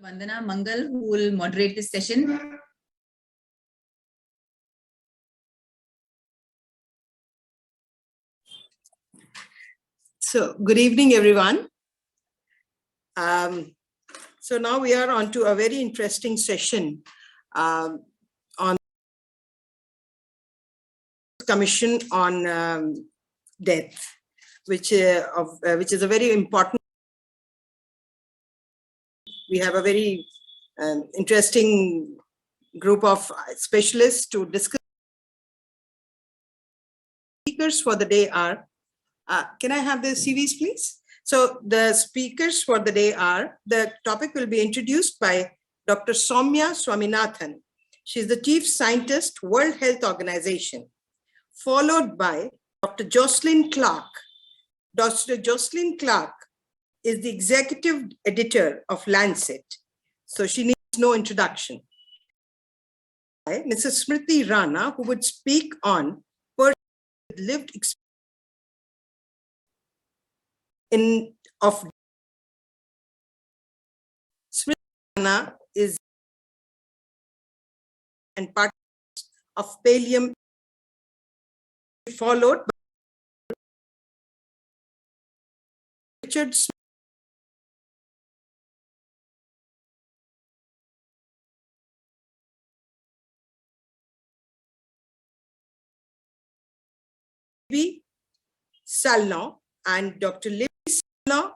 Vandana Mangal, who will moderate this session. So, good evening, everyone. So now we are on to a very interesting session on Commission on Death, which is a very important. We have a very interesting group of specialists to discuss. Speakers for the day are. Can I have the CVs, please? So the speakers for the day are, the topic will be introduced by Dr. Soumya Swaminathan. She is the Chief Scientist, World Health Organization, followed by Dr. Jocelyn Clark. Dr. Jocelyn Clark is the Executive Editor of Lancet, so she needs no introduction. Mrs. Smriti Rana, who would speak on lived experience of Smriti Rana is and part of pallium, followed by Richard Salon and Dr. Libby Salon.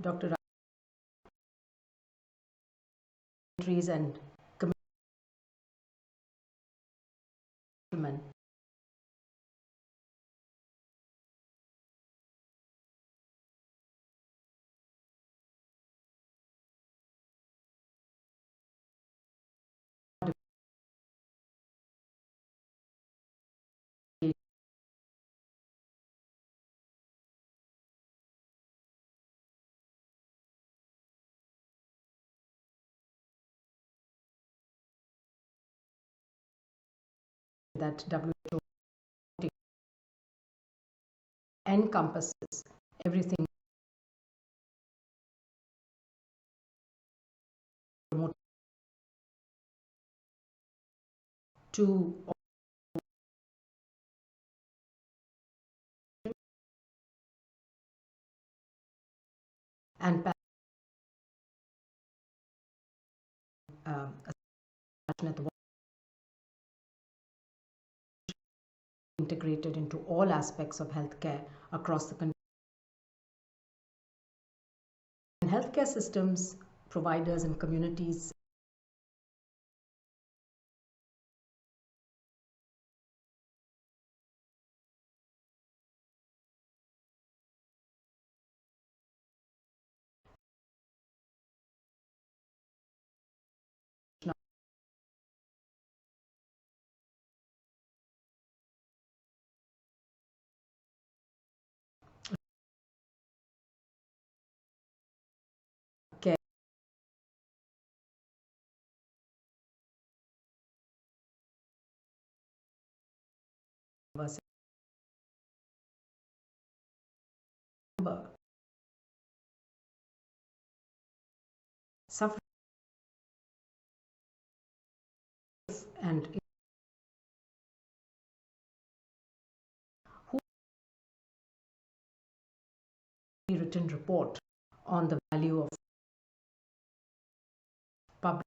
Dr. and commitment. That WHO encompasses everything to and integrated into all aspects of healthcare across the country. And healthcare systems, providers, and communities care suffering and who written report on the value of public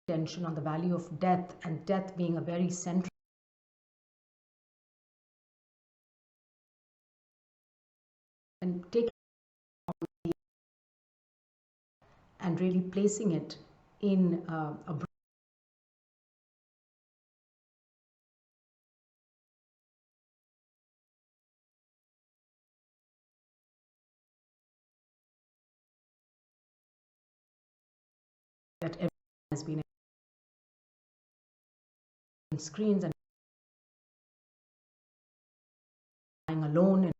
attention on the value of death, and death being a very central and taking and really placing it in a that everyone has been on screens and lying alone and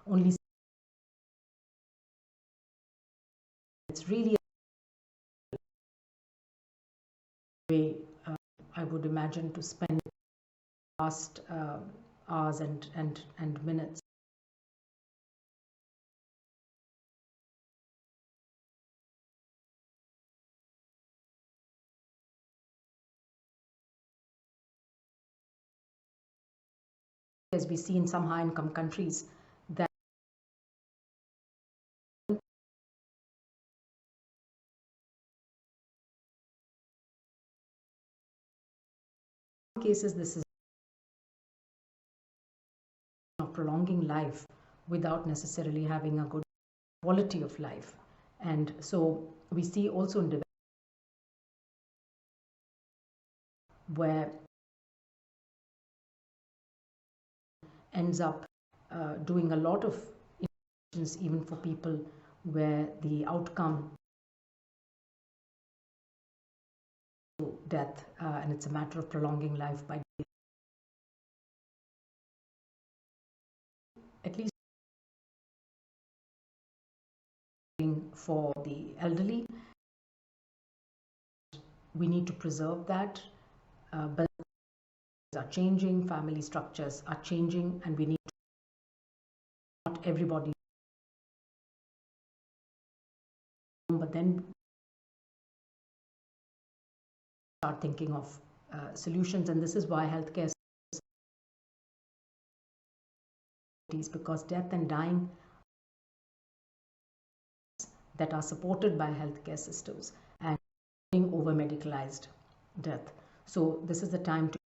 only it's really a way I would imagine to spend last hours and minutes. As we see in some high-income countries, that in some cases this is of prolonging life without necessarily having a good quality of life. And so we see also in development where ends up doing a lot of interventions even for people where the outcome to death and it's a matter of prolonging life by at least for the elderly. We need to preserve that. But are changing, family structures are changing, and we need to, not everybody, but then start thinking of solutions. And this is why healthcare, because death and dying that are supported by healthcare systems and being over medicalized death. So this is the time to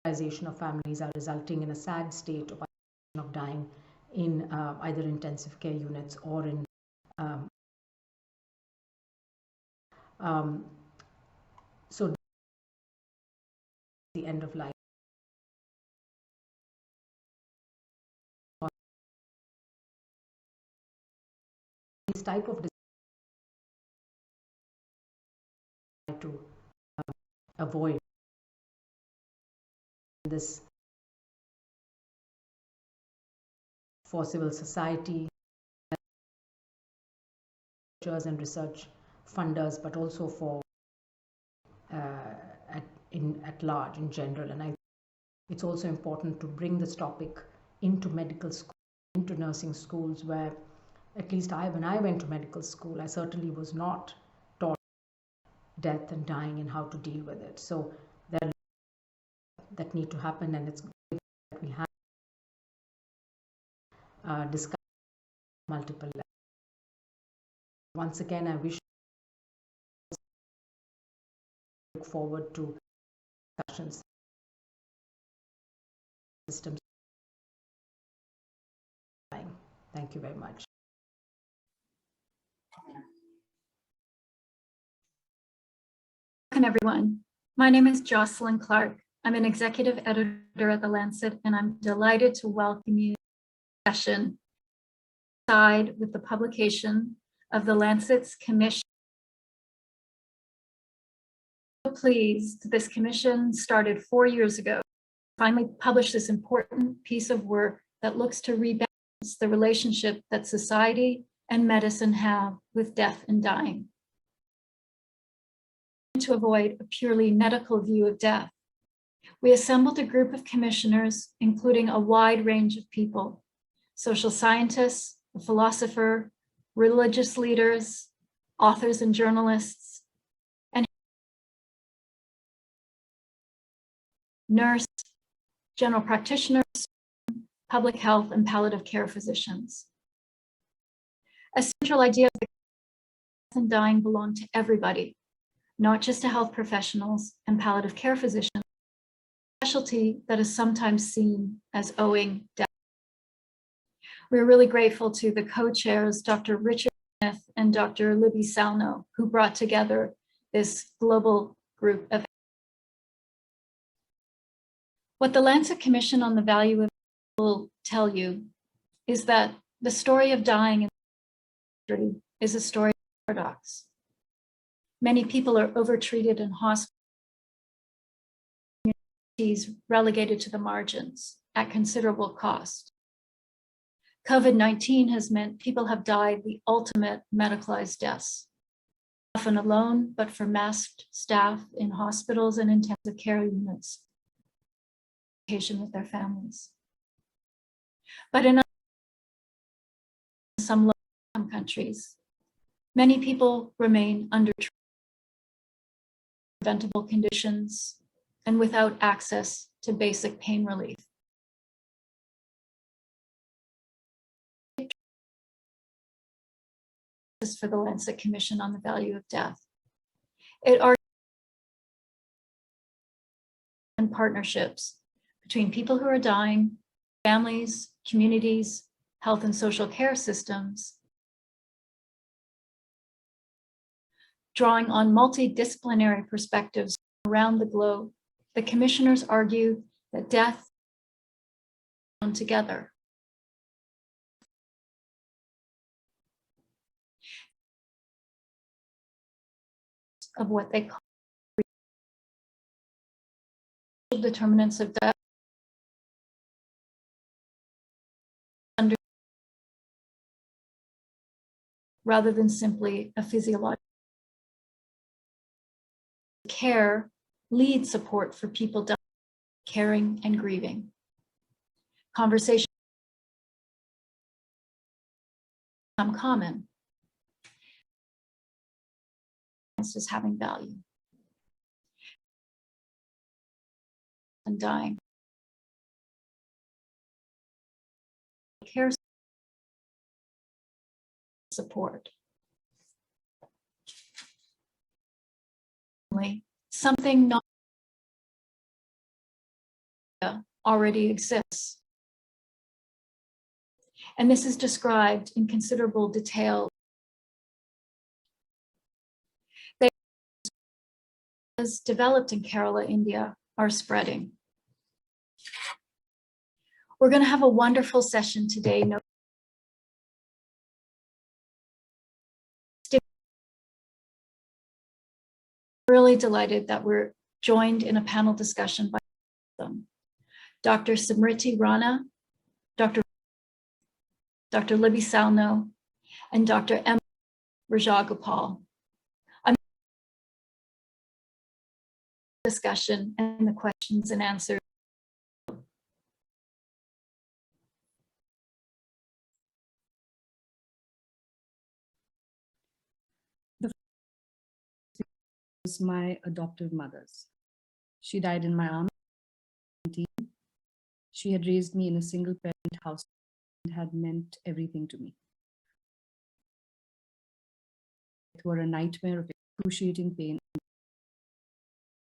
of families are resulting in a sad state of dying in either intensive care units or in so the end of life. This type of to avoid this for civil society and research funders, but also for at large in general. And it's also important to bring this topic into medical school, into nursing schools, where at least when I went to medical school, I certainly was not taught death and dying and how to deal with it. So there are that need to happen, and it's good that we have discussed multiple levels. Once again, I wish look forward to discussions systems. Thank you very much. Welcome, everyone. My name is Jocelyn Clark. I'm an executive editor at The Lancet, and I'm delighted to welcome you to the session with the publication of The Lancet's commission. I'm pleased this commission started 4 years ago, finally published this important piece of work that looks to rebalance the relationship that society and medicine have with death and dying. To avoid a purely medical view of death, we assembled a group of commissioners, including a wide range of people: social scientists, a philosopher, religious leaders, authors and journalists, and nurse, general practitioners, public health and palliative care physicians. A central idea of death and dying belong to everybody, not just to health professionals and palliative care physicians, specialty that is sometimes seen as owing death. We're really grateful to the co-chairs, Dr. Richard Smith and Dr. Libby Salno, who brought together this global group of. What the Lancet Commission on the Value of will tell you is that the story of dying in history is a story of paradox. Many people are overtreated in hospitals, relegated to the margins at considerable cost. COVID-19 has meant people have died the ultimate medicalized deaths, often alone, but for masked staff in hospitals and intensive care units, with their families. But in some low-income countries, many people remain under preventable conditions and without access to basic pain relief. For the Lancet Commission on the Value of Death. It argues and partnerships between people who are dying, families, communities, health and social care systems, drawing on multidisciplinary perspectives around the globe. The commissioners argue that death is together. Of what they call determinants of death rather than simply a physiological care lead support for people dying, caring and grieving. Conversation become common as having value and dying. Care support. Something not already exists. And this is described in considerable detail. They as developed in Kerala, India, are spreading. We're going to have a wonderful session today. Really delighted that we're joined in a panel discussion by them. Dr. Smriti Rana, Dr. Libby Salno, and Dr. M. Rajagopal. I'm discussion and the questions and answers. Was my adoptive mother's. She died in my arms. She had raised me in a single parent house and had meant everything to me. It were a nightmare of excruciating pain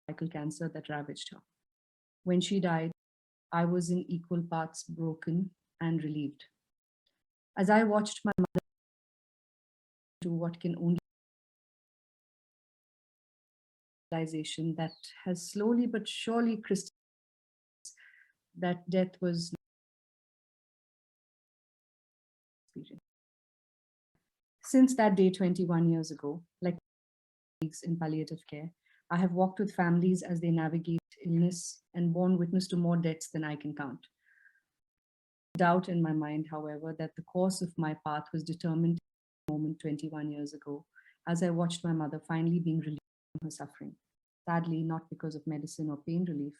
and cancer that ravaged her. When she died, I was in equal parts broken and relieved. As I watched my mother do what can only realization that has slowly but surely crystallized that death was since that day 21 years ago, like in palliative care, I have walked with families as they navigate illness and borne witness to more deaths than I can count. Doubt in my mind, however, that the course of my path was determined at the moment 21 years ago, as I watched my mother finally being relieved from her suffering. Sadly, not because of medicine or pain relief,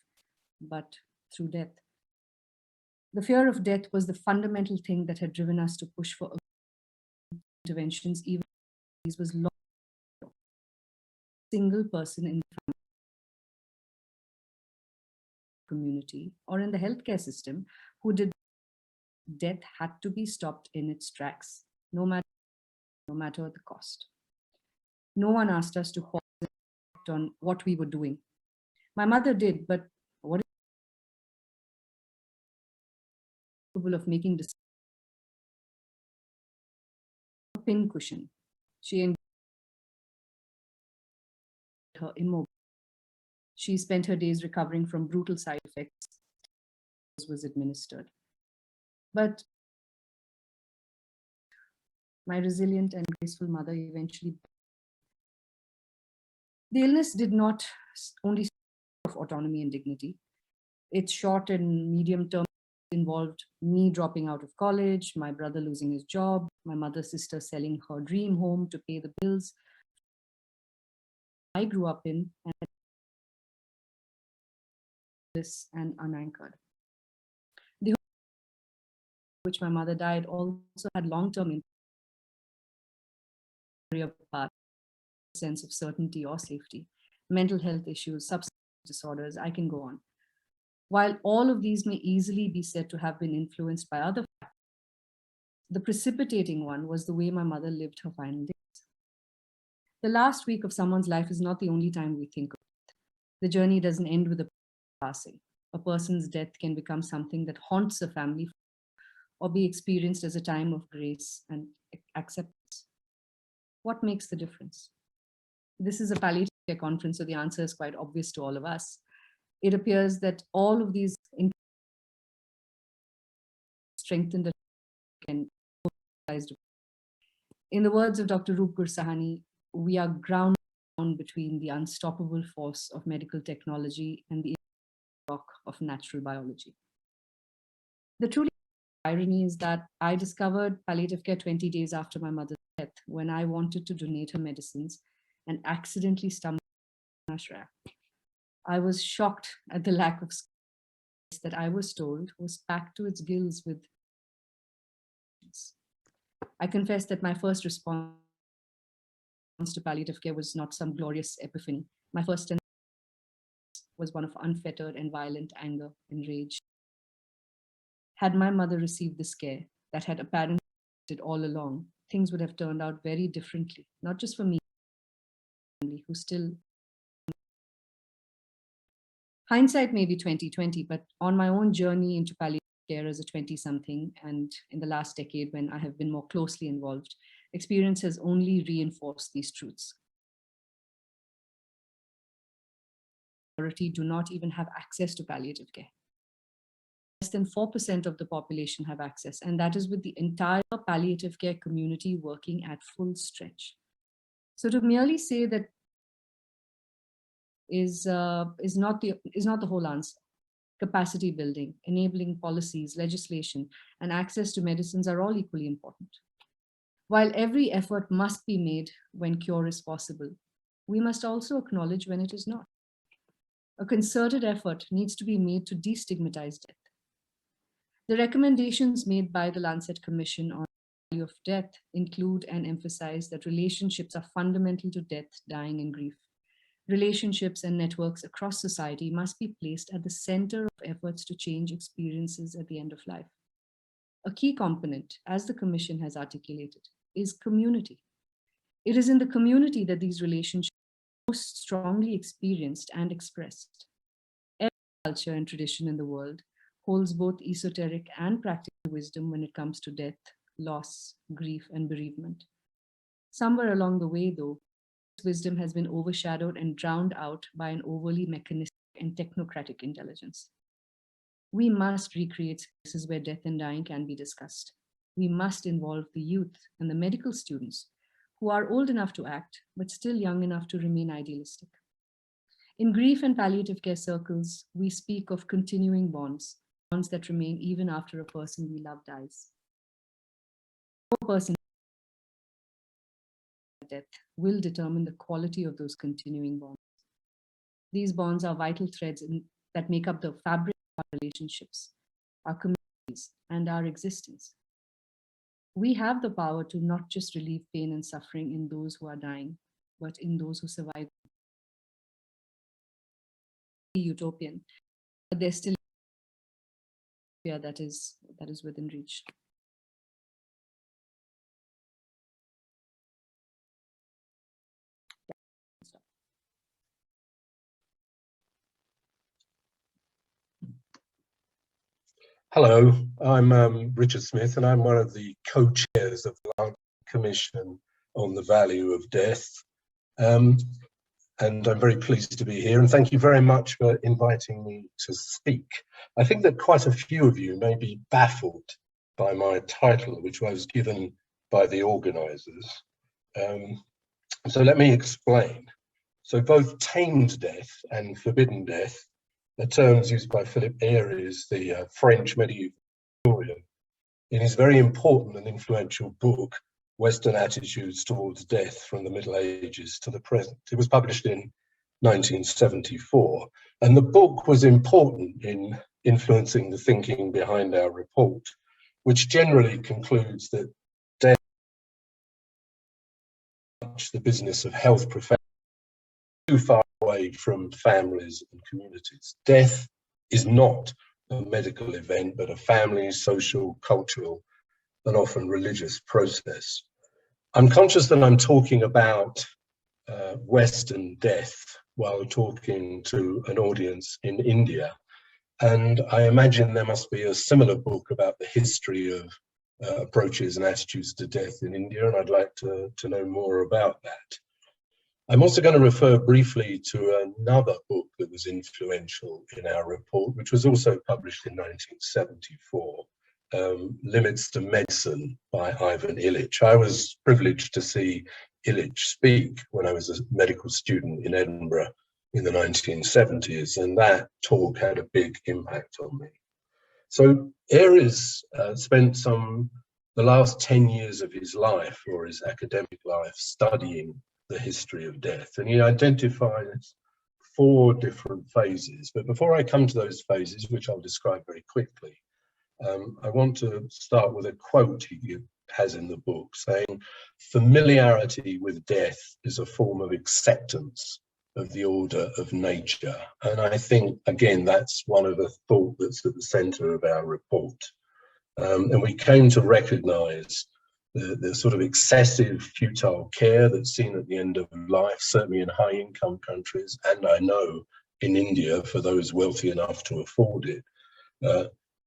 but through death. The fear of death was the fundamental thing that had driven us to push for interventions, even if these was long. Single person in the community or in the healthcare system who did death had to be stopped in its tracks, no matter the cost. No one asked us to pause on what we were doing. My mother did, but what capable of making decisions. Pin cushion. She enjoyed her immobile. She spent her days recovering from brutal side effects was administered. But my resilient and graceful mother eventually. The illness did not only of autonomy and dignity. Its short and medium term involved me dropping out of college, my brother losing his job, my mother's sister selling her dream home to pay the bills I grew up in, and unanchored. The home which my mother died also had long-term sense of certainty or safety, mental health issues, substance disorders, I can go on. While all of these may easily be said to have been influenced by other factors, the precipitating one was the way my mother lived her final days. The last week of someone's life is not the only time we think of it. The journey doesn't end with a passing. A person's death can become something that haunts a family or be experienced as a time of grace and acceptance. What makes the difference? This is a palliative care conference, so the answer is quite obvious to all of us. It appears that all of these strengthened and in the words of Dr. Roop Gursahani, we are ground between the unstoppable force of medical technology and the rock of natural biology. The truly irony is that I discovered palliative care 20 days after my mother's death, when I wanted to donate her medicines and accidentally stumbled on Ashra. I was shocked at the lack of space that I was told was packed to its gills with. I confess that my first response to palliative care was not some glorious epiphany. My first was one of unfettered and violent anger and rage. Had my mother received this care that had apparently all along, things would have turned out very differently, not just for me, who still. Hindsight may be 2020, but on my own journey into palliative care as a 20-something, and in the last decade when I have been more closely involved, experience has only reinforced these truths. Do not even have access to palliative care. Less than 4% of the population have access, and that is with the entire palliative care community working at full stretch. So to merely say that is not the whole answer. Capacity building, enabling policies, legislation, and access to medicines are all equally important. While every effort must be made when cure is possible, we must also acknowledge when it is not. A concerted effort needs to be made to destigmatize death. The recommendations made by the Lancet Commission on the value of death include and emphasize that relationships are fundamental to death, dying, and grief. Relationships and networks across society must be placed at the center of efforts to change experiences at the end of life. A key component, as the Commission has articulated, is community. It is in the community that these relationships are most strongly experienced and expressed. Every culture and tradition in the world holds both esoteric and practical wisdom when it comes to death, loss, grief, and bereavement. Somewhere along the way, though, this wisdom has been overshadowed and drowned out by an overly mechanistic and technocratic intelligence. We must recreate spaces where death and dying can be discussed. We must involve the youth and the medical students who are old enough to act, but still young enough to remain idealistic. In grief and palliative care circles, we speak of continuing bonds that remain even after a person we love dies. No person death will determine the quality of those continuing bonds. These bonds are vital threads that make up the fabric of our relationships, our communities, and our existence. We have the power to not just relieve pain and suffering in those who are dying, but in those who survive. Utopian, but there's still fear that is within reach. Hello, I'm Richard Smith, and I'm one of the co-chairs of the London Commission on the Value of Death. And I'm very pleased to be here, and thank you very much for inviting me to speak. I think that quite a few of you may be baffled by my title, which was given by the organisers. So let me explain. So both tamed death and forbidden death, the terms used by Philip Ayres, the French medieval historian, in his very important and influential book, Western Attitudes Towards Death from the Middle Ages to the Present. It was published in 1974, and the book was important in influencing the thinking behind our report, which generally concludes that death is the business of health professionals too far away from families and communities. Death is not a medical event, but a family, social, cultural, and often religious process. I'm conscious that I'm talking about Western death while talking to an audience in India. And I imagine there must be a similar book about the history of approaches and attitudes to death in India, and I'd like to know more about that. I'm also going to refer briefly to another book that was influential in our report, which was also published in 1974, Limits to Medicine by Ivan Illich. I was privileged to see Illich speak when I was a medical student in Edinburgh in the 1970s, and that talk had a big impact on me. So Ayres spent the last 10 years of his life, or his academic life, studying the history of death, and he identifies 4 different phases. But before I come to those phases, which I'll describe very quickly, I want to start with a quote he has in the book saying, "Familiarity with death is a form of acceptance of the order of nature." And I think, again, that's one of the thoughts that's at the center of our report. And we came to recognize the sort of excessive futile care that's seen at the end of life, certainly in high income countries, and I know in India for those wealthy enough to afford it.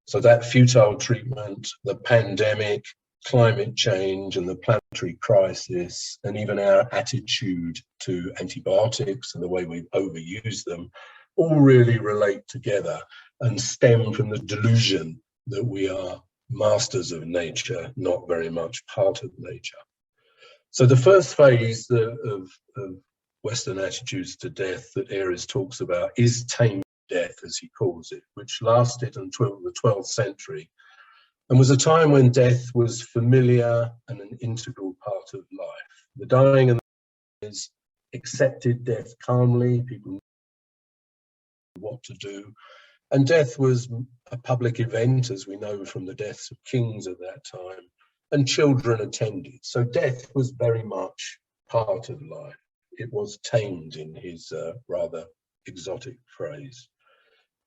So that futile treatment, the pandemic, climate change and the planetary crisis, and even our attitude to antibiotics and the way we overuse them, all really relate together and stem from the delusion that we are masters of nature, not very much part of nature. So the first phase of Western attitudes to death that Ayres talks about is tamed death, as he calls it, which lasted until the 12th century and was a time when death was familiar and an integral part of life. The dying and the is accepted death calmly, people knew what to do. And death was a public event, as we know from the deaths of kings at that time, and children attended. So death was very much part of life. It was tamed, in his rather exotic phrase.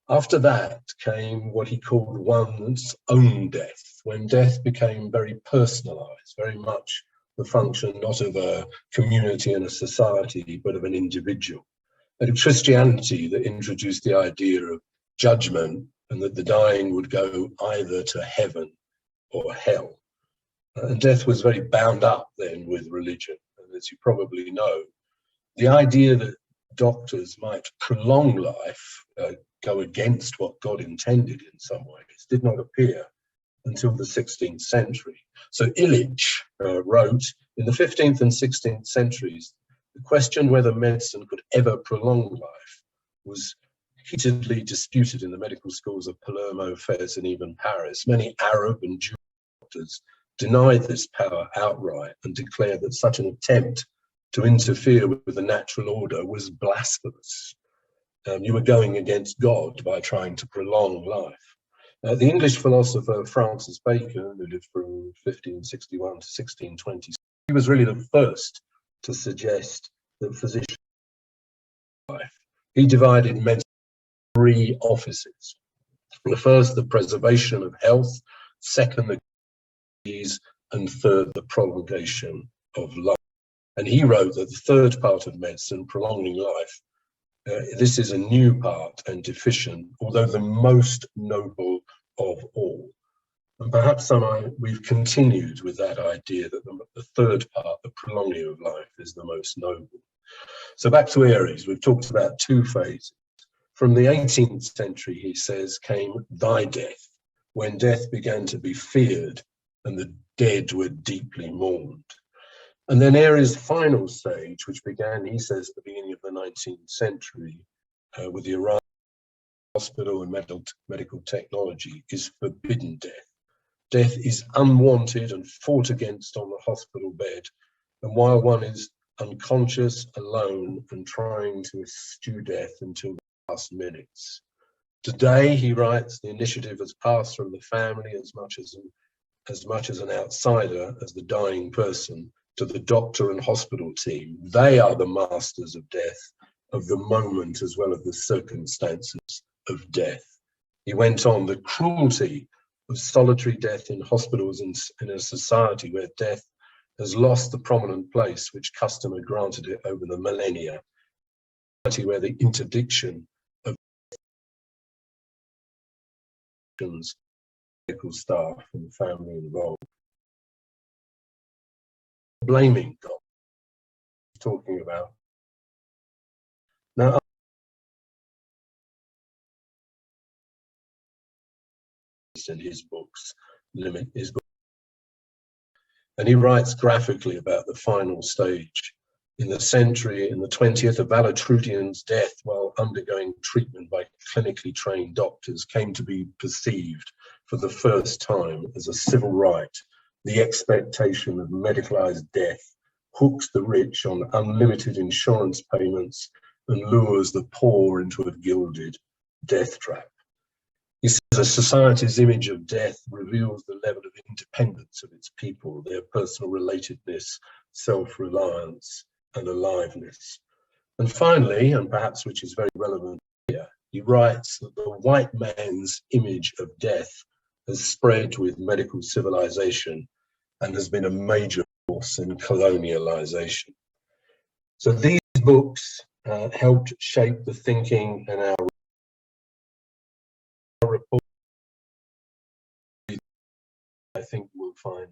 After that came what he called one's own death, when death became very personalized, very much the function not of a community and a society, but of an individual. And Christianity that introduced the idea of judgment and that the dying would go either to heaven or hell. And death was very bound up then with religion. And as you probably know, the idea that doctors might prolong life, go against what God intended in some ways, did not appear until the 16th century. So Illich wrote, in the 15th and 16th centuries, the question whether medicine could ever prolong life was heatedly disputed in the medical schools of Palermo, Fez, and even Paris. Many Arab and Jewish doctors denied this power outright and declared that such an attempt to interfere with the natural order was blasphemous. You were going against God by trying to prolong life. The English philosopher Francis Bacon, who lived from 1561 to 1620, he was really the first to suggest that physicians life. He divided medicine into 3 offices. The first, the preservation of health; second, the disease; and third, the prolongation of life. And he wrote that the third part of medicine, prolonging life, this is a new part and deficient, although the most noble of all. And perhaps we've continued with that idea that the third part, the prolonging of life, is the most noble. So back to Aries, we've talked about two phases. From the 18th century, he says, came thy death, when death began to be feared and the dead were deeply mourned. And then Aries' final stage, which began, he says, at the beginning of the 19th century, with the arrival of hospital and medical technology, is forbidden death. Death is unwanted and fought against on the hospital bed. And while one is unconscious, alone, and trying to eschew death until the last minutes. Today, he writes, the initiative has passed from the family as much as an outsider, as the dying person, to the doctor and hospital team. They are the masters of death, of the moment as well as the circumstances of death. He went on, the cruelty of solitary death in hospitals in a society where death has lost the prominent place which custom had granted it over the millennia, where the interdiction of medical staff and family involved. Blaming God, talking about. Now, in his books, and he writes graphically about the final stage. In the 20th, a valetudinarian's death while undergoing treatment by clinically trained doctors came to be perceived for the first time as a civil right. The expectation of medicalized death hooks the rich on unlimited insurance payments and lures the poor into a gilded death trap. He says a society's image of death reveals the level of independence of its people, their personal relatedness, self-reliance, and aliveness. And finally, and perhaps which is very relevant here, he writes that the white man's image of death has spread with medical civilization and has been a major force in colonialization. So these books helped shape the thinking and our report, I think we'll find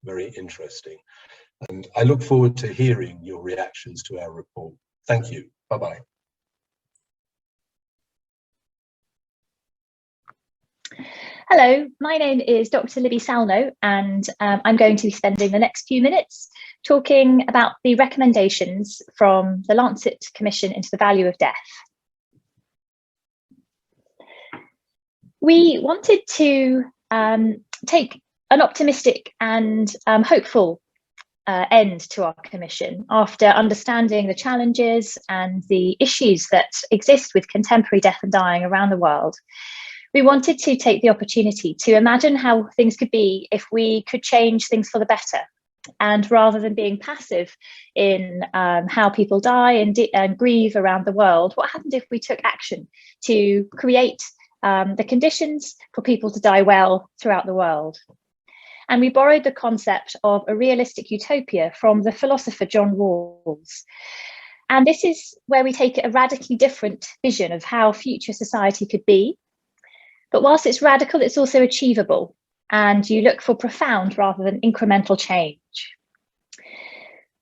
very interesting. And I look forward to hearing your reactions to our report. Thank you. Bye-bye. Hello, my name is Dr. Libby Salno, and I'm going to be spending the next few minutes talking about the recommendations from the Lancet Commission into the Value of Death. We wanted to take an optimistic and hopeful end to our commission after understanding the challenges and the issues that exist with contemporary death and dying around the world. We wanted to take the opportunity to imagine how things could be if we could change things for the better. And rather than being passive in how people die and grieve around the world, what happened if we took action to create the conditions for people to die well throughout the world? And we borrowed the concept of a realistic utopia from the philosopher John Rawls. And this is where we take a radically different vision of how future society could be. But whilst it's radical, it's also achievable. And you look for profound rather than incremental change.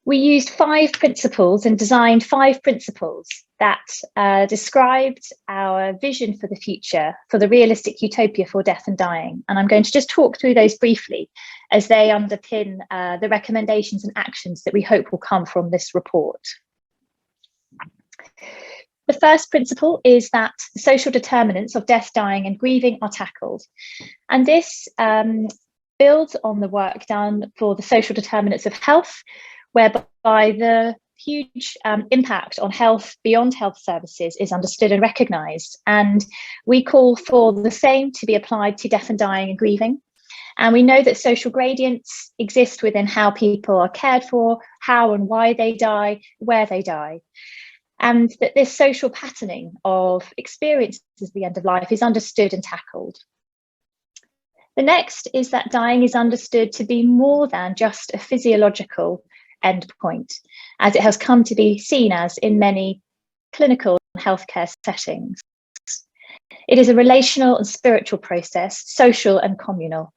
We used 5 principles and designed 5 principles that described our vision for the future, for the realistic utopia for death and dying. And I'm going to just talk through those briefly as they underpin the recommendations and actions that we hope will come from this report. The first principle is that the social determinants of death, dying and grieving are tackled. And this builds on the work done for the social determinants of health, whereby the huge impact on health beyond health services is understood and recognised. And we call for the same to be applied to death and dying and grieving. And we know that social gradients exist within how people are cared for, how and why they die, where they die. And that this social patterning of experiences at the end of life is understood and tackled. The next is that dying is understood to be more than just a physiological endpoint, as it has come to be seen as in many clinical and healthcare settings. It is a relational and spiritual process, social and communal.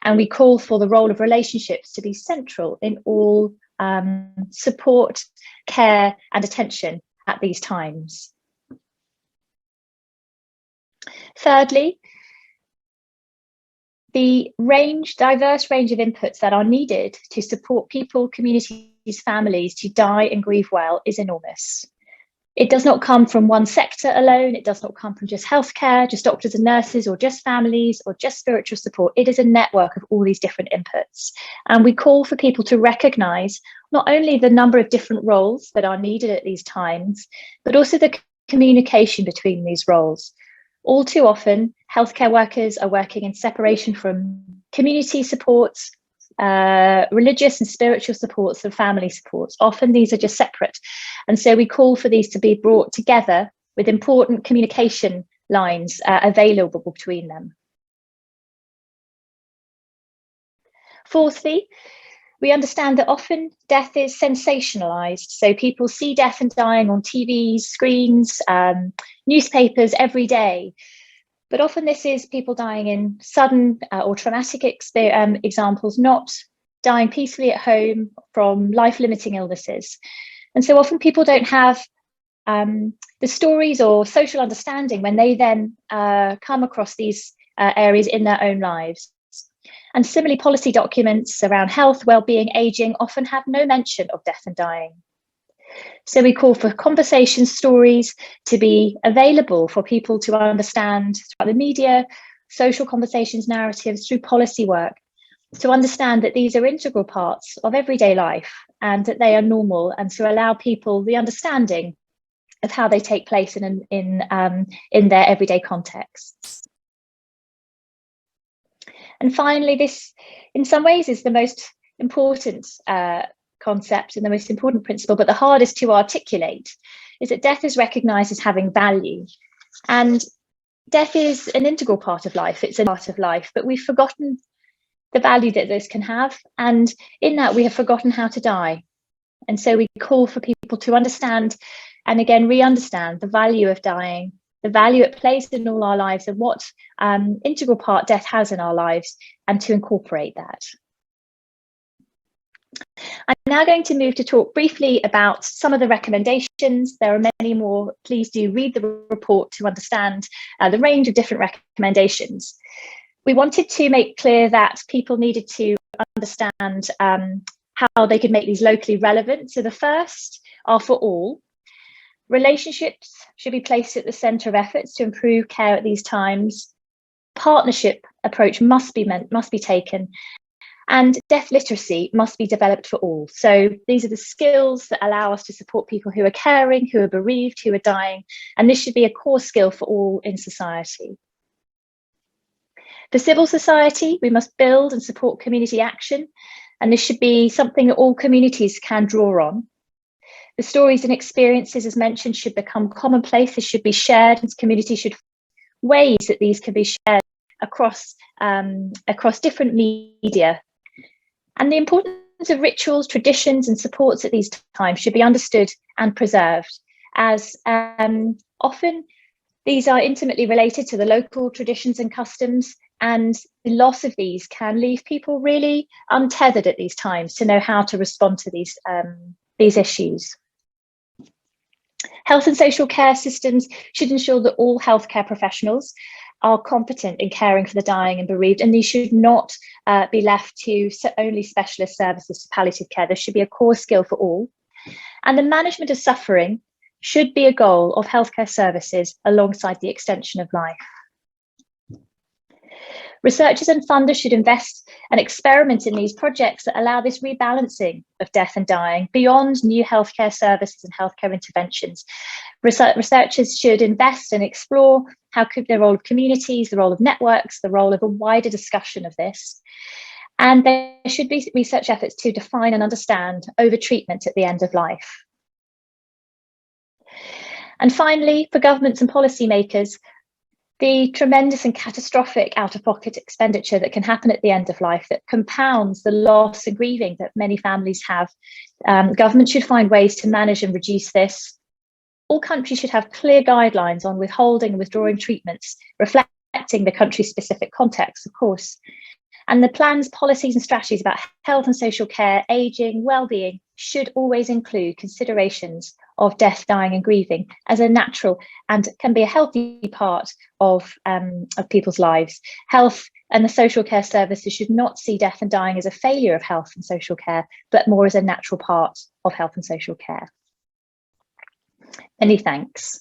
And we call for the role of relationships to be central in all support, care, and attention at these times. Thirdly, the diverse range of inputs that are needed to support people, communities, families to die and grieve well is enormous. It does not come from one sector alone. It does not come from just healthcare, just doctors and nurses, or just families, or just spiritual support. It is a network of all these different inputs. And we call for people to recognise not only the number of different roles that are needed at these times, but also the communication between these roles. All too often, healthcare workers are working in separation from community supports, religious and spiritual supports, and family supports. Often these are just separate. And so we call for these to be brought together with important communication lines available between them. Fourthly, we understand that often death is sensationalized. So people see death and dying on TV, screens, newspapers every day. But often this is people dying in sudden or traumatic examples, not dying peacefully at home from life-limiting illnesses. And so often people don't have the stories or social understanding when they then come across these areas in their own lives. And similarly, policy documents around health, well-being, aging often have no mention of death and dying. So we call for conversation stories to be available for people to understand throughout the media, social conversations, narratives, through policy work, to understand that these are integral parts of everyday life and that they are normal, and to allow people the understanding of how they take place in their everyday contexts. And finally, this in some ways is the most important concept and the most important principle, but the hardest to articulate, is that death is recognised as having value. And death is an integral part of life, it's a part of life, but we've forgotten the value that this can have. And in that, we have forgotten how to die. And so we call for people to understand, and again, re-understand the value of dying, the value it plays in all our lives, and what integral part death has in our lives, and to incorporate that. I'm now going to move to talk briefly about some of the recommendations. There are many more. Please do read the report to understand the range of different recommendations. We wanted to make clear that people needed to understand how they could make these locally relevant. So the first are for all. Relationships should be placed at the centre of efforts to improve care at these times. Partnership approach must be taken, and death literacy must be developed for all. So these are the skills that allow us to support people who are caring, who are bereaved, who are dying, and this should be a core skill for all in society. For civil society, we must build and support community action, and this should be something that all communities can draw on. The stories and experiences, as mentioned, should become commonplace. This should be shared, and communities should find ways that these can be shared across different media. And the importance of rituals, traditions, and supports at these times should be understood and preserved, as often these are intimately related to the local traditions and customs, and the loss of these can leave people really untethered at these times to know how to respond to these issues. Health and social care systems should ensure that all healthcare professionals are competent in caring for the dying and bereaved, and these should not be left to only specialist services to palliative care. This should be a core skill for all. And the management of suffering should be a goal of healthcare services alongside the extension of life. Researchers and funders should invest and experiment in these projects that allow this rebalancing of death and dying beyond new healthcare services and healthcare interventions. Researchers should invest and explore how could the role of communities, the role of networks, the role of a wider discussion of this. And there should be research efforts to define and understand overtreatment at the end of life. And finally, for governments and policymakers, the tremendous and catastrophic out-of-pocket expenditure that can happen at the end of life that compounds the loss and grieving that many families have. Government should find ways to manage and reduce this. All countries should have clear guidelines on withholding and withdrawing treatments, reflecting the country's specific context, of course. And the plans, policies and strategies about health and social care, ageing, well-being should always include considerations of death, dying and grieving as a natural and can be a healthy part of people's lives. Health and the social care services should not see death and dying as a failure of health and social care, but more as a natural part of health and social care. Many thanks.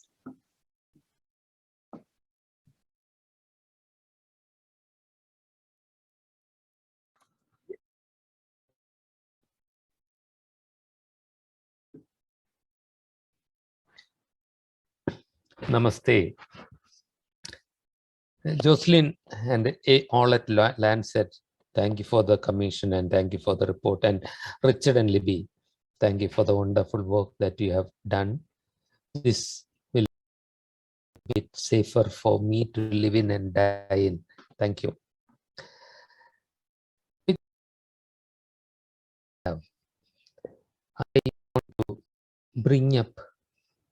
Namaste. Jocelyn and all at Lancet, thank you for the commission and thank you for the report. And Richard and Libby, thank you for the wonderful work that you have done. This will be safer for me to live in and die in. Thank you. I want to bring up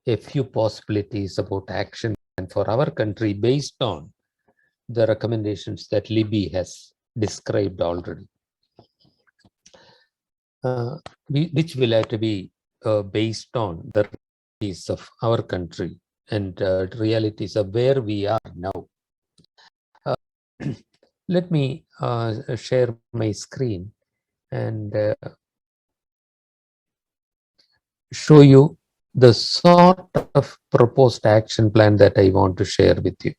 a few possibilities about action and for our country based on the recommendations that Libby has described already, which will have to be based on the realities of our country and realities of where we are now. Let me share my screen and show you the sort of proposed action plan that I want to share with you.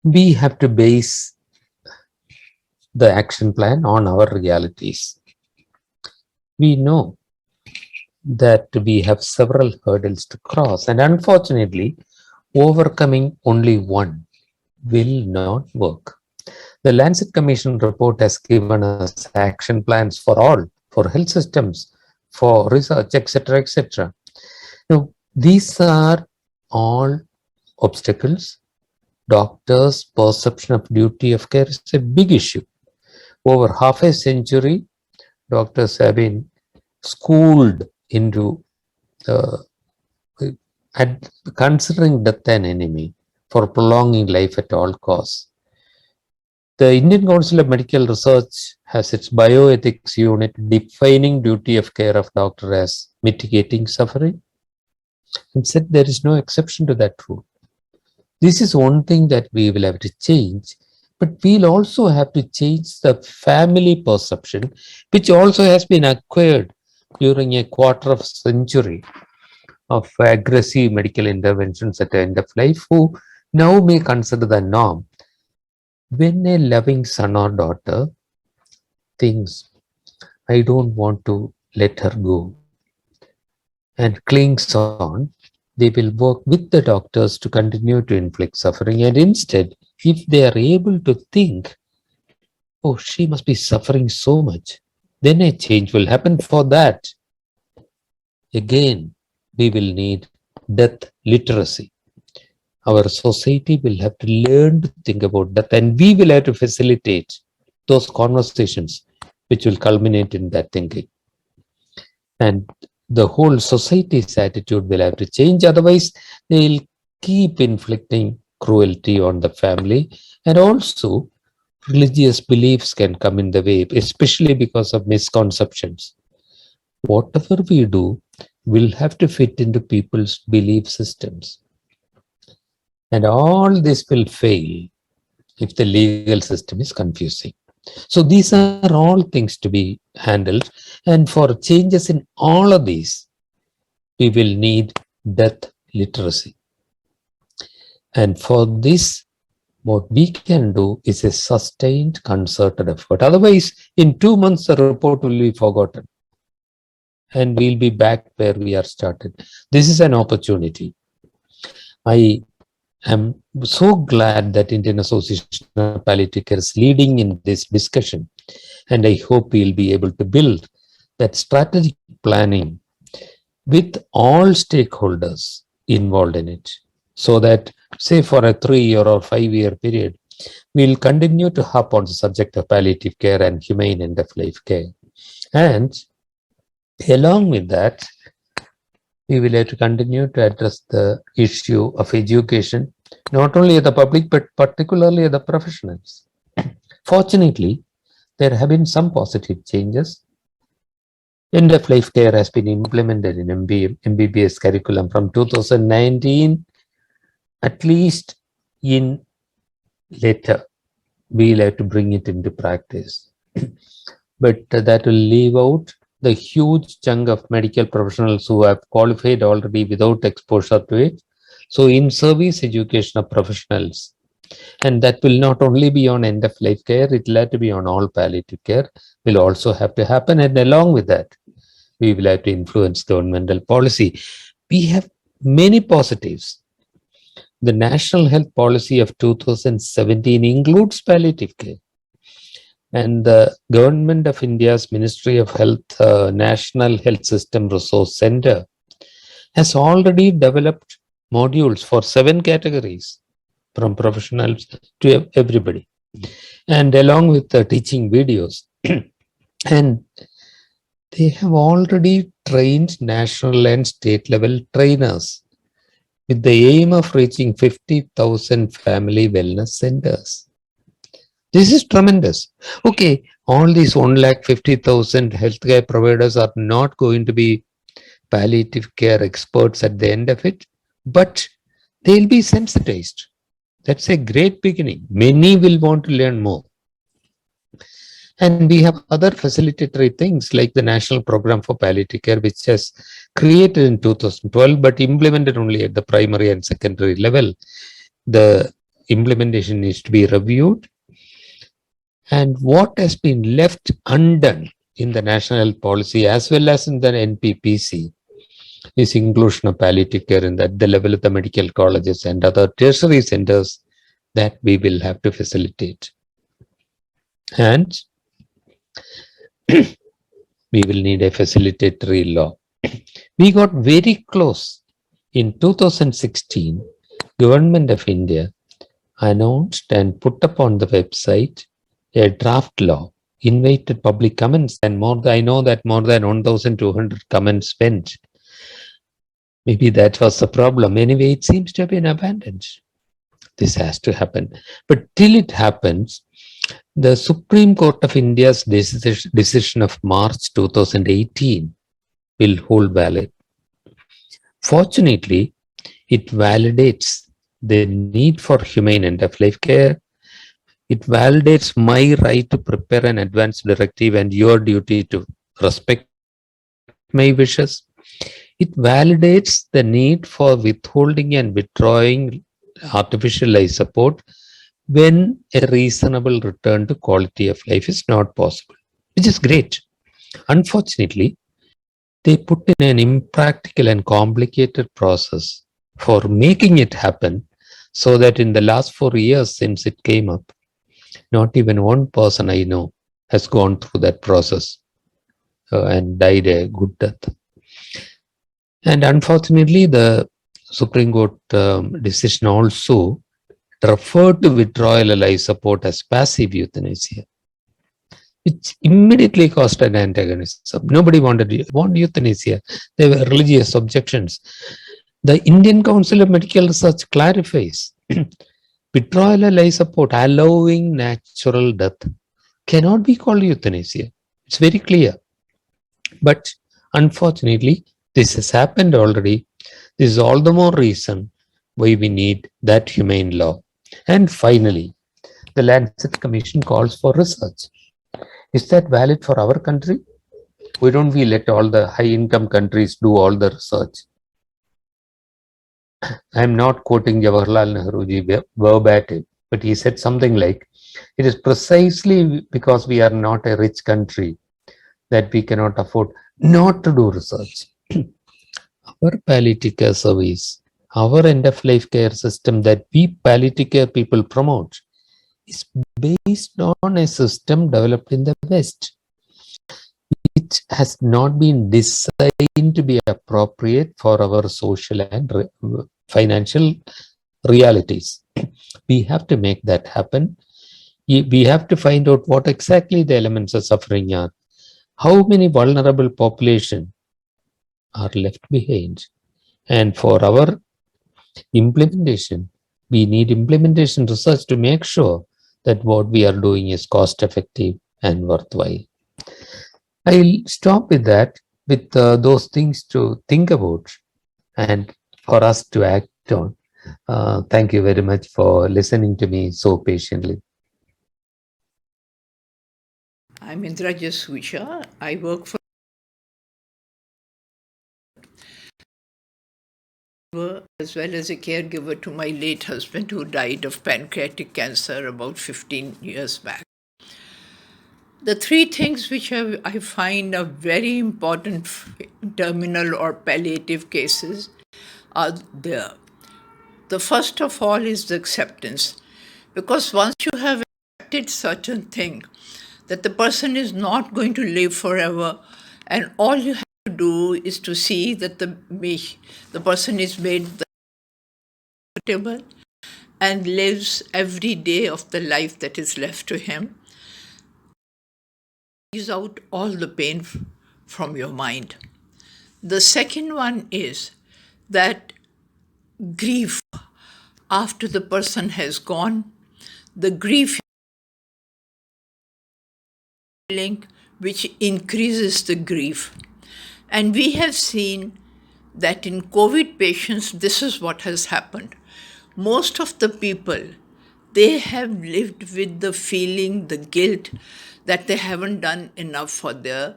We have to base the action plan on our realities. We know that we have several hurdles to cross, and unfortunately, overcoming only one will not work. The Lancet Commission report has given us action plans for all, for health systems, for research, etc., etc. Now, these are all obstacles. Doctors' perception of duty of care is a big issue. Over half a century, doctors have been schooled into considering death an enemy for prolonging life at all costs. The Indian Council of Medical Research has its bioethics unit defining duty of care of doctor as mitigating suffering and said there is no exception to that rule. This is one thing that we will have to change, but we'll also have to change the family perception, which also has been acquired during a quarter of a century of aggressive medical interventions at the end of life, who now may consider the norm. When a loving son or daughter thinks, I don't want to let her go, and clings on, they will work with the doctors to continue to inflict suffering. And instead, if they are able to think, oh, she must be suffering so much, then a change will happen. For that, again, we will need death literacy. Our society will have to learn to think about death, and we will have to facilitate those conversations which will culminate in that thinking. And the whole society's attitude will have to change. Otherwise, they'll keep inflicting cruelty on the family. And also, religious beliefs can come in the way, especially because of misconceptions. Whatever we do will have to fit into people's belief systems. And all this will fail if the legal system is confusing. So these are all things to be handled. And for changes in all of these, we will need death literacy. And for this, what we can do is a sustained, concerted effort. Otherwise, in 2 months, the report will be forgotten. And we'll be back where we are started. This is an opportunity. I am so glad that Indian Association of Palliative Care is leading in this discussion. And I hope we'll be able to build that strategic planning with all stakeholders involved in it. So that, say, for a 3-year or 5-year period, we'll continue to harp on the subject of palliative care and humane end-of-life care. And along with that, we will have to continue to address the issue of education, not only at the public, but particularly at the professionals. Fortunately, there have been some positive changes. End of life care has been implemented in MBBS curriculum from 2019, at least in later. We'll have to bring it into practice. But that will leave out the huge chunk of medical professionals who have qualified already without exposure to it. So in service education of professionals, and that will not only be on end of life care, it will have to be on all palliative care, will also have to happen. And along with that, we will have to influence governmental policy. We have many positives. The National Health Policy of 2017 includes palliative care. And the Government of India's Ministry of Health National Health System Resource Center has already developed modules for 7 categories, from professionals to everybody, and along with the teaching videos. And they have already trained national and state level trainers with the aim of reaching 50,000 family wellness centers. This is tremendous. Okay, all these 150,000 healthcare providers are not going to be palliative care experts at the end of it, but they'll be sensitized. That's a great beginning. Many will want to learn more. And we have other facilitatory things like the National Program for Palliative Care, which has created in 2012, but implemented only at the primary and secondary level. The implementation needs to be reviewed. And what has been left undone in the National Health Policy as well as in the NPPC is inclusion of palliative care at the level of the medical colleges and other tertiary centers that we will have to facilitate. And we will need a facilitatory law. We got very close. In 2016, Government of India announced and put up on the website a draft law, invited public comments, and I know that more than 1,200 comments went. Maybe that was the problem. Anyway, it seems to have been abandoned. This has to happen. But till it happens, the Supreme Court of India's decision of March 2018 will hold valid. Fortunately, it validates the need for humane end-of-life care. It validates my right to prepare an advance directive and your duty to respect my wishes. It validates the need for withholding and withdrawing artificial life support when a reasonable return to quality of life is not possible, which is great. Unfortunately, they put in an impractical and complicated process for making it happen, so that in the last 4 years since it came up, not even one person I know has gone through that process and died a good death. And unfortunately, the Supreme Court decision also referred to withdrawal of life support as passive euthanasia, which immediately caused an antagonism. Nobody wanted euthanasia. There were religious objections. The Indian Council of Medical Research clarifies withdrawal of life support, allowing natural death, cannot be called euthanasia. It's very clear. But unfortunately, this has happened already. This is all the more reason why we need that humane law. And finally, the Lancet Commission calls for research. Is that valid for our country? Why don't we let all the high-income countries do all the research? I'm not quoting Jawaharlal Nehruji verbatim, but he said something like, it is precisely because we are not a rich country that we cannot afford not to do research. Our palliative care service, our end-of-life care system that we palliative care people promote is based on a system developed in the West. It has not been designed to be appropriate for our social and financial realities. We have to make that happen. We have to find out what exactly the elements of suffering are. how many vulnerable population are left behind? And for our implementation, we need implementation research to make sure that what we are doing is cost effective and worthwhile. I'll stop with that, with those things to think about and for us to act on. Thank you very much for listening to me so patiently. I'm Indra Jasuja. I work for as well as a caregiver to my late husband who died of pancreatic cancer about 15 years back. The three things which I find are very important in terminal or palliative cases are there. The first of all is the acceptance, because once you have accepted certain thing, that the person is not going to live forever, and all you have to do is to see that the person is made comfortable and lives every day of the life that is left to him. Tease out all the pain from your mind. The second one is that grief after the person has gone, the grief feeling which increases the grief. And we have seen that in COVID patients, this is what has happened. Most of the people, they have lived with the feeling, the guilt that they haven't done enough for their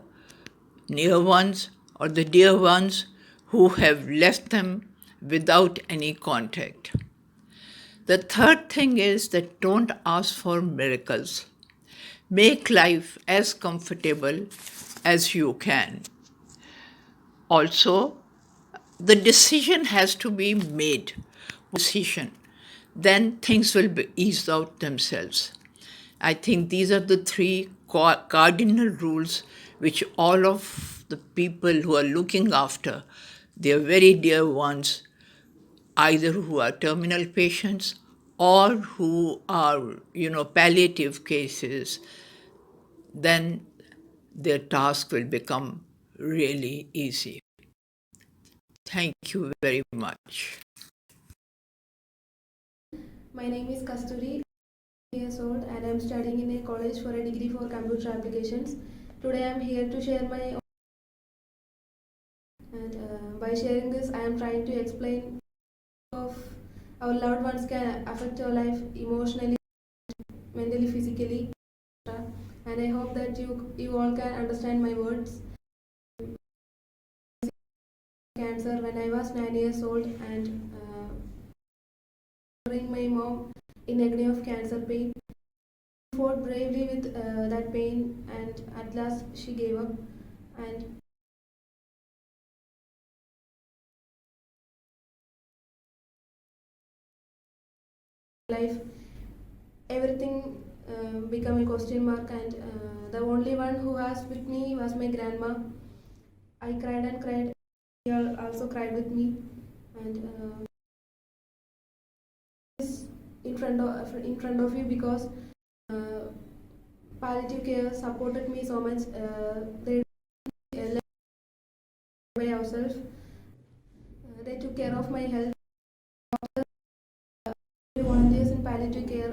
near ones or the dear ones who have left them without any contact. The third thing is that don't ask for miracles. Make life as comfortable as you can. Also, the decision has to be made. Then things will be eased out themselves. I think these are the three cardinal rules which all of the people who are looking after their very dear ones, either who are terminal patients or who are, palliative cases, then their task will become really easy. Thank you very much. My name is Kasturi, 8 years old, and I am studying in a college for a degree for computer applications. Today I am here to share my and by sharing this I am trying to explain of our loved ones can affect your life emotionally, mentally, physically, and I hope that you all can understand my words. Cancer when I was 9 years old and my mom in agony of cancer pain. She fought bravely with that pain, and at last she gave up. And life, everything became a question mark, and the only one who was with me was my grandma. I cried and cried. She also cried with me, and in front of you because palliative care supported me so much. They left by ourselves. They took care of my health. Volunteers in palliative care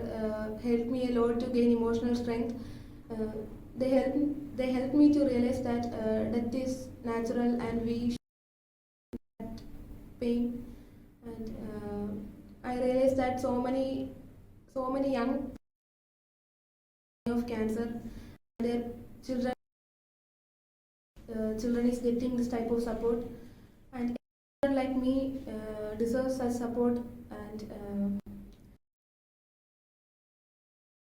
helped me a lot to gain emotional strength. Uh, they helped me to realize that death is natural and we should pain. And I realized that so many young of cancer, their children is getting this type of support, and everyone like me deserves such support. And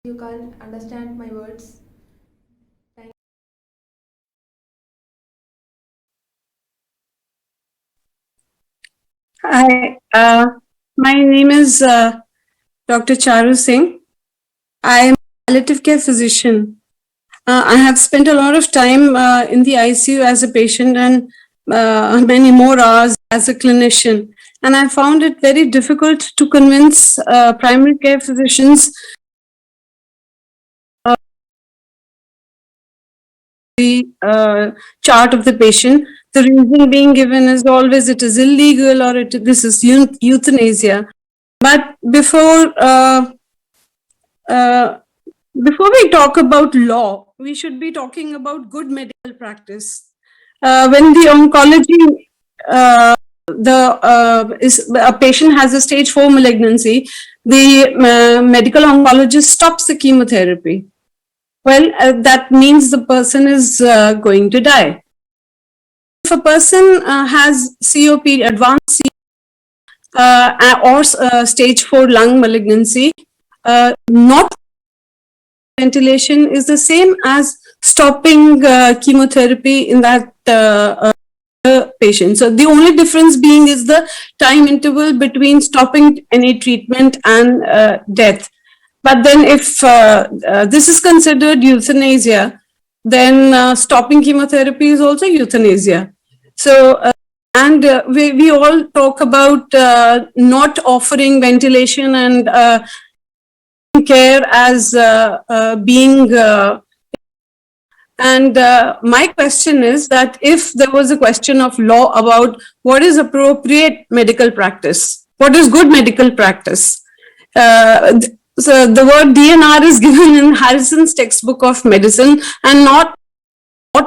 you can't understand my words. Thank you. Hi, my name is Dr. Charu Singh. I am a palliative care physician. I have spent a lot of time in the ICU as a patient and many more hours as a clinician. And I found it very difficult to convince primary care physicians the chart of the patient. The reason being given is always it is illegal or this is euthanasia. But before we talk about law, we should be talking about good medical practice. When the oncology, a patient has a stage 4 malignancy, the medical oncologist stops the chemotherapy. Well, that means the person is going to die. If a person has COPD, advanced or stage 4 lung malignancy, not ventilation is the same as stopping chemotherapy in that patient. So the only difference being is the time interval between stopping any treatment and death. But then if this is considered euthanasia, then stopping chemotherapy is also euthanasia. So, we all talk about not offering ventilation and care as being my question is that if there was a question of law about what is appropriate medical practice, what is good medical practice, so the word DNR is given in Harrison's textbook of medicine and not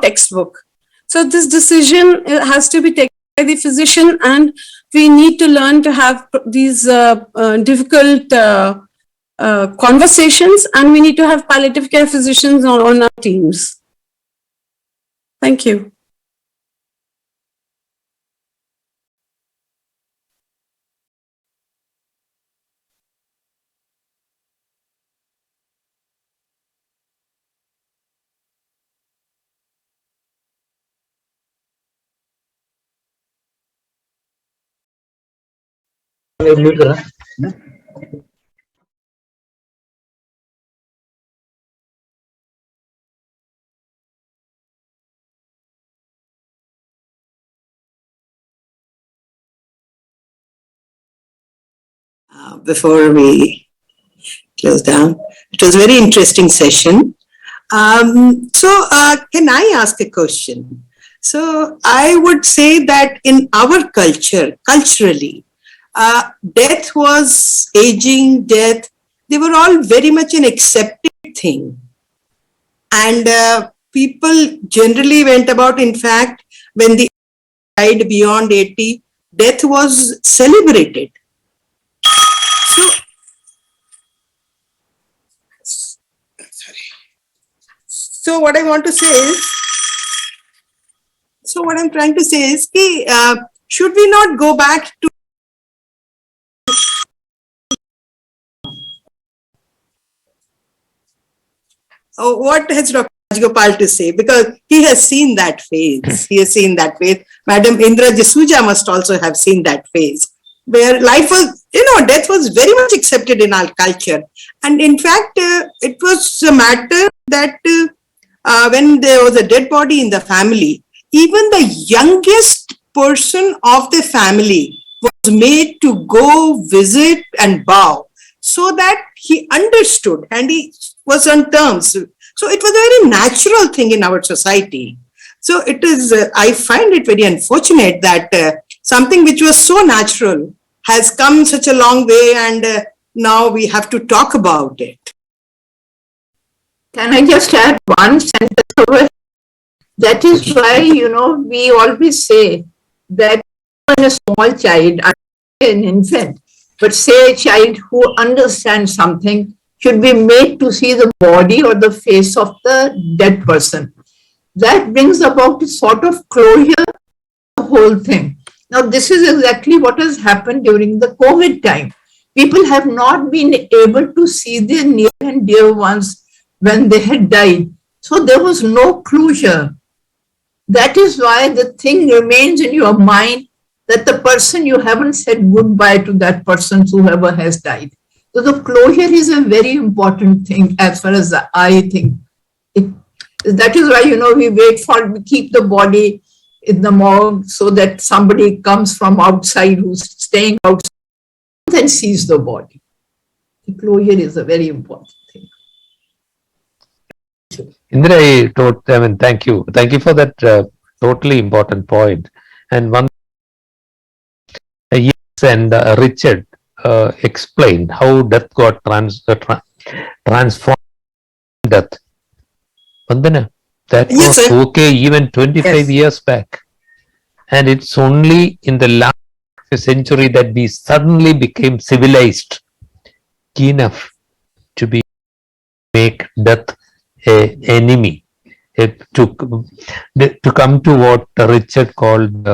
textbook. So this decision has to be taken by the physician, and we need to learn to have these difficult conversations, and we need to have palliative care physicians on our teams. Thank you. Before we close down, it was a very interesting session. Can I ask a question? So I would say that in our culture, culturally, death was aging, death, they were all very much an accepted thing. And people generally went about, in fact, when they died beyond 80, death was celebrated. So what I want to say is, what I'm trying to say is, should we not go back to what has Dr. Rajgopal to say? Because he has seen that phase. He has seen that phase. Madam Indra Jasuja must also have seen that phase, where life was, death was very much accepted in our culture. And in fact, it was a matter that when there was a dead body in the family, even the youngest person of the family was made to go visit and bow, so that he understood and he was on terms. So it was a very natural thing in our society. So it is, I find it very unfortunate that something which was so natural has come such a long way, and now we have to talk about it. Can I just add one sentence over? That is why, we always say that when a small child, an infant, but say a child who understands something should be made to see the body or the face of the dead person. That brings about a sort of closure to the whole thing. Now, this is exactly what has happened during the COVID time. People have not been able to see their near and dear ones when they had died. So there was no closure. That is why the thing remains in your mind that the person, you haven't said goodbye to that person, whoever has died. So the closure is a very important thing as far as I think. That is why, we keep the body in the morgue so that somebody comes from outside who's staying outside and sees the body. The closure is a very important thing. Indra, thank you. Thank you for that totally important point. And one, yes, and Richard explained how death got transformed. Death. Vandana, that Yes, was sir. okay even 25 Yes. years back. And it's only in the last century that we suddenly became civilized enough to make death an enemy. To come to what Richard called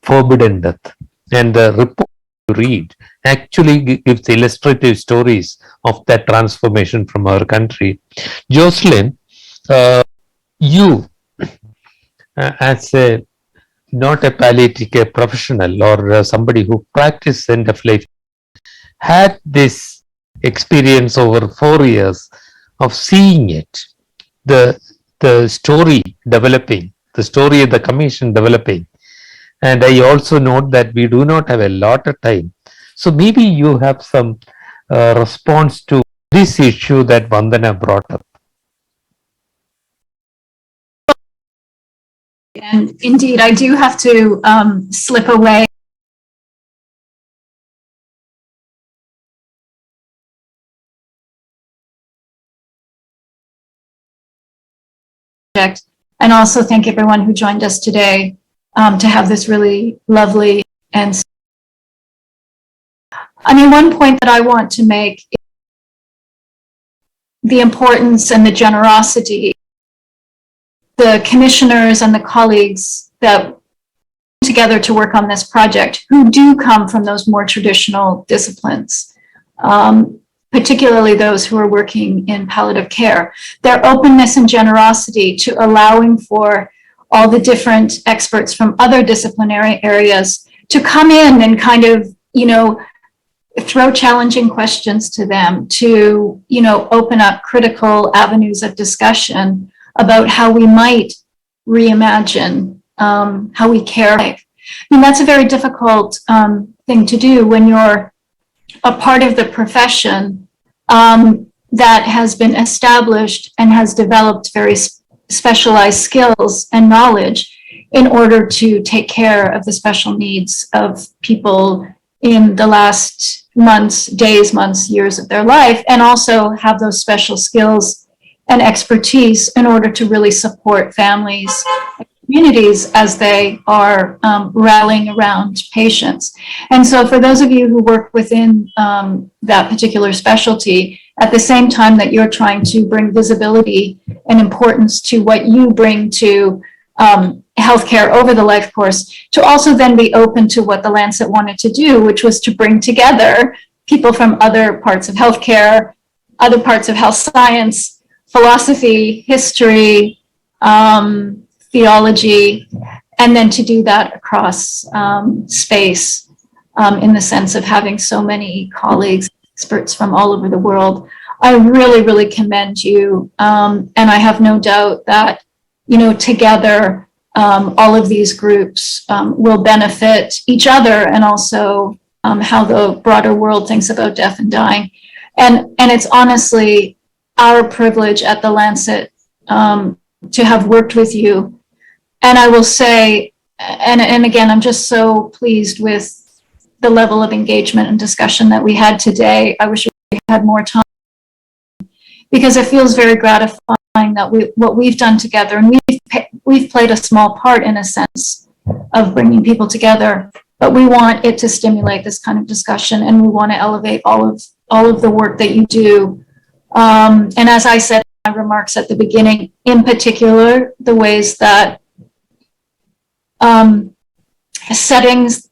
forbidden death. And the report you read actually gives illustrative stories of that transformation from our country. Jocelyn, you as a not a palliative care professional or somebody who practiced end of life, had this experience over 4 years of seeing it, the story developing, the story of the commission developing. And I also note that we do not have a lot of time. So maybe you have some response to this issue that Vandana brought up. And indeed, I do have to slip away. And also thank everyone who joined us today to have this really lovely and one point that I want to make is the importance and the generosity, the commissioners and the colleagues that together to work on this project who do come from those more traditional disciplines, particularly those who are working in palliative care. Their openness and generosity to allowing for all the different experts from other disciplinary areas to come in and kind of, throw challenging questions to them, to, open up critical avenues of discussion about how we might reimagine how we care. That's a very difficult thing to do when you're a part of the profession that has been established and has developed very specialized skills and knowledge in order to take care of the special needs of people in the last months, days, months, years of their life, and also have those special skills and expertise in order to really support families and communities as they are rallying around patients. And so for those of you who work within that particular specialty, at the same time that you're trying to bring visibility and importance to what you bring to healthcare over the life course, to also then be open to what the Lancet wanted to do, which was to bring together people from other parts of healthcare, other parts of health science, philosophy, history, theology, and then to do that across space in the sense of having so many colleagues, experts from all over the world. I really, really commend you. And I have no doubt that, together, all of these groups will benefit each other and also how the broader world thinks about death and dying. And it's honestly our privilege at the Lancet to have worked with you. And I will say, and again, I'm just so pleased with the level of engagement and discussion that we had today. I wish we had more time, because it feels very gratifying that what we've done together, and we've played a small part in a sense of bringing people together, but we want it to stimulate this kind of discussion, and we want to elevate all of the work that you do. And as I said in my remarks at the beginning, in particular, the ways that settings,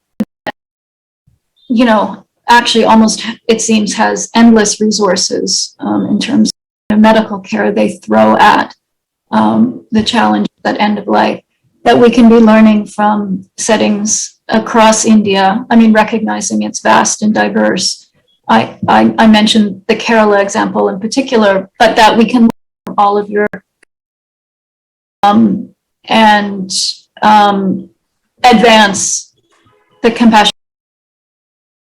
actually almost, it seems, has endless resources in terms of medical care they throw at the challenge at end of life, that we can be learning from settings across India. Recognizing it's vast and diverse. I mentioned the Kerala example in particular, but that we can learn from all of your and advance the compassion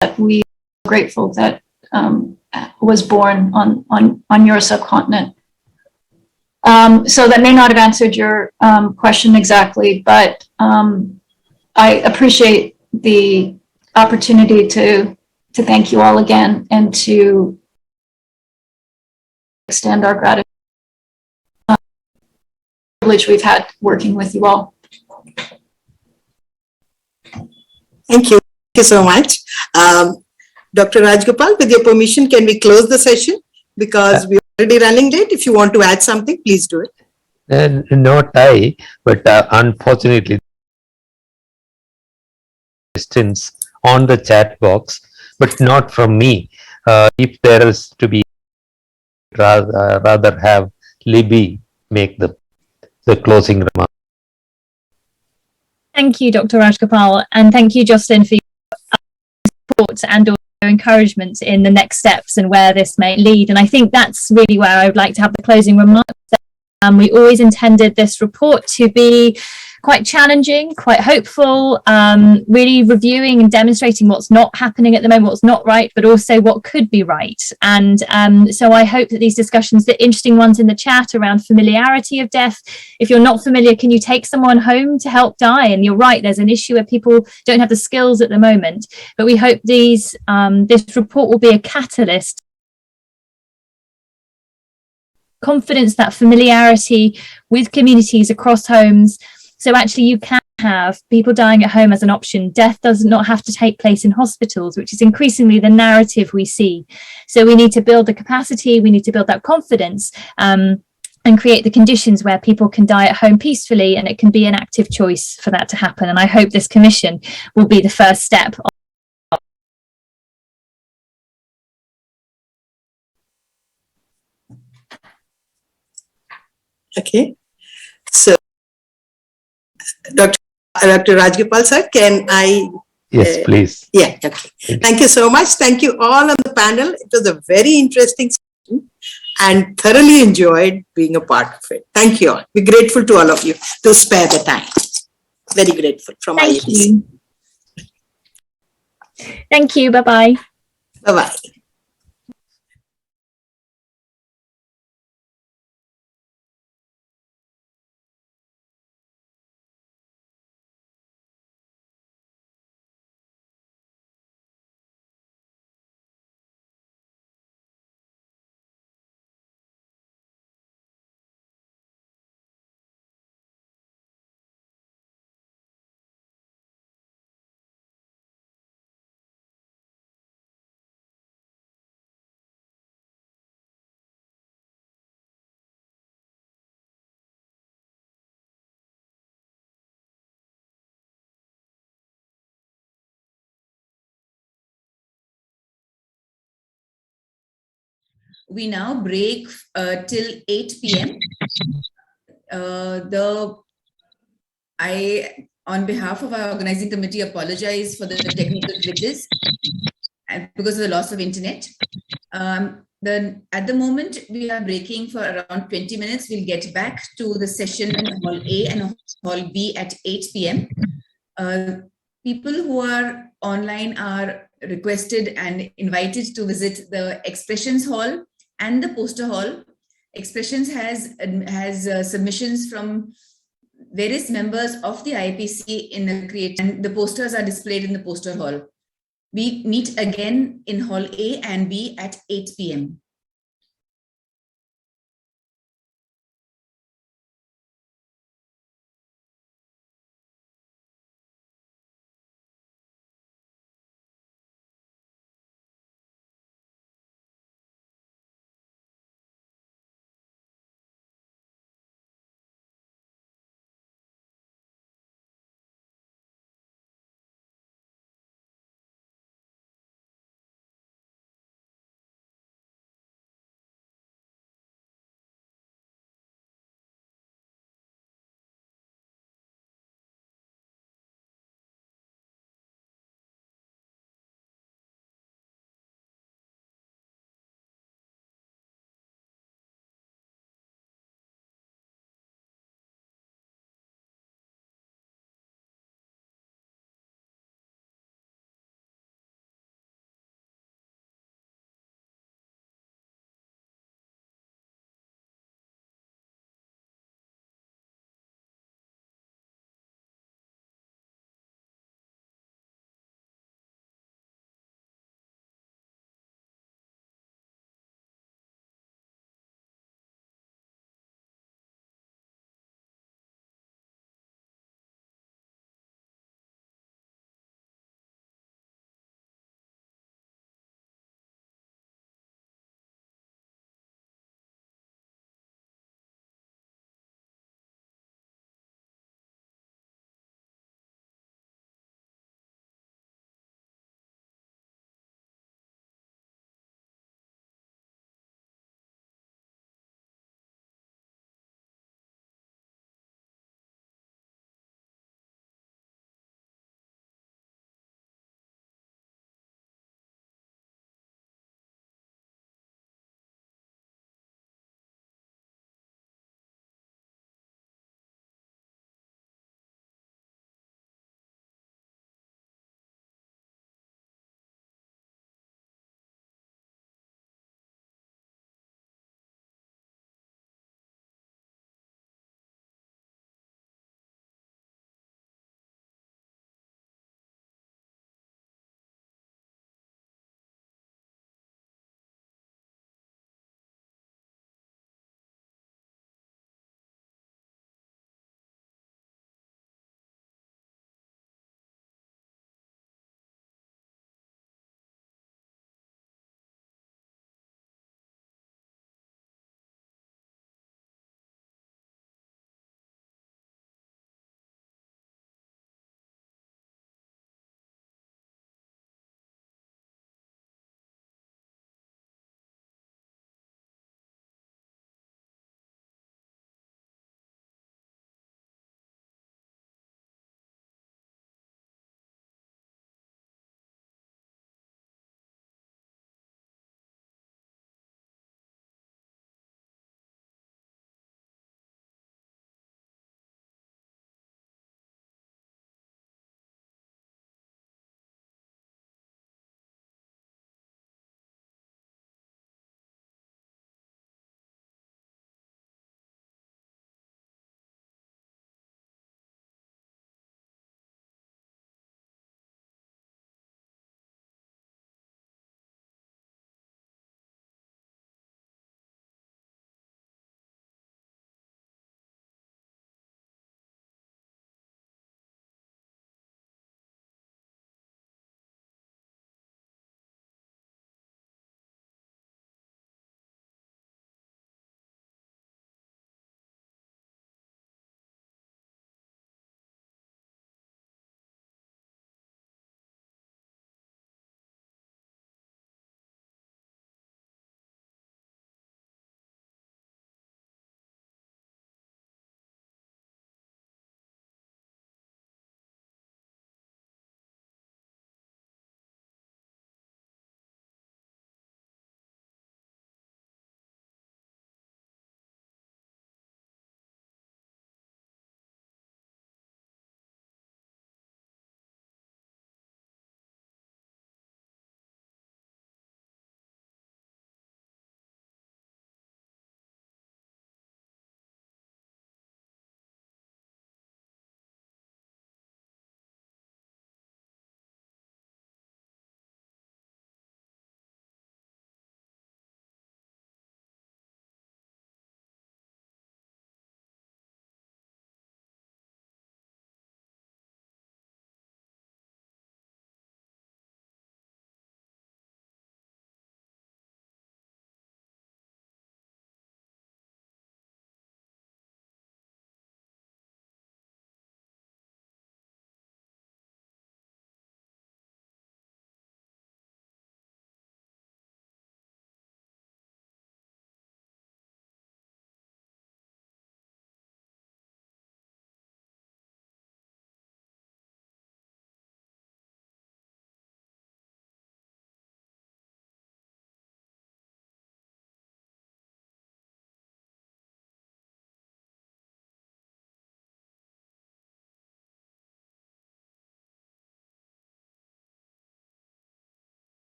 that we are grateful that was born on your subcontinent. So that may not have answered your question exactly, but I appreciate the opportunity to thank you all again and to extend our gratitude privilege we've had working with you all. Thank you. Thank you so much. Dr. Rajgopal, with your permission, can we close the session? Because we're already running late. If you want to add something, please do it. Not I, but unfortunately, questions on the chat box, but not from me. If there is to be, rather have Libby make the closing remark. Thank you, Dr. Rajgopal, and thank you, Jocelyn, for your support and also encouragement in the next steps and where this may lead. And I think that's really where I would like to have the closing remarks. We always intended this report to be quite challenging, quite hopeful, really reviewing and demonstrating what's not happening at the moment, what's not right, but also what could be right. And so I hope that these discussions, the interesting ones in the chat around familiarity of death, if you're not familiar, can you take someone home to help die? And you're right, there's an issue where people don't have the skills at the moment, but we hope this report will be a catalyst. Confidence, that familiarity with communities across homes. So actually you can have people dying at home as an option. Death does not have to take place in hospitals, which is increasingly the narrative we see. So we need to build the capacity, we need to build that confidence and create the conditions where people can die at home peacefully, and it can be an active choice for that to happen. And I hope this commission will be the first step. Okay. So, Dr. Rajgopal sir, can I? Yes, please. Yeah, okay. Thank you so much. Thank you all on the panel. It was a very interesting session and thoroughly enjoyed being a part of it. Thank you all. We're grateful to all of you to spare the time. Very grateful from IAPC. Thank you. Bye-bye. Bye-bye. We now break till 8 p.m. I, on behalf of our organizing committee, apologize for the technical glitches because of the loss of internet. At the moment, we are breaking for around 20 minutes. We'll get back to the session in Hall A and Hall B at 8 p.m. People who are online are requested and invited to visit the Expressions Hall and the Poster Hall. Expressions has submissions from various members of the IAPC in the create, and the posters are displayed in the Poster Hall. We meet again in Hall A and B at 8 p.m.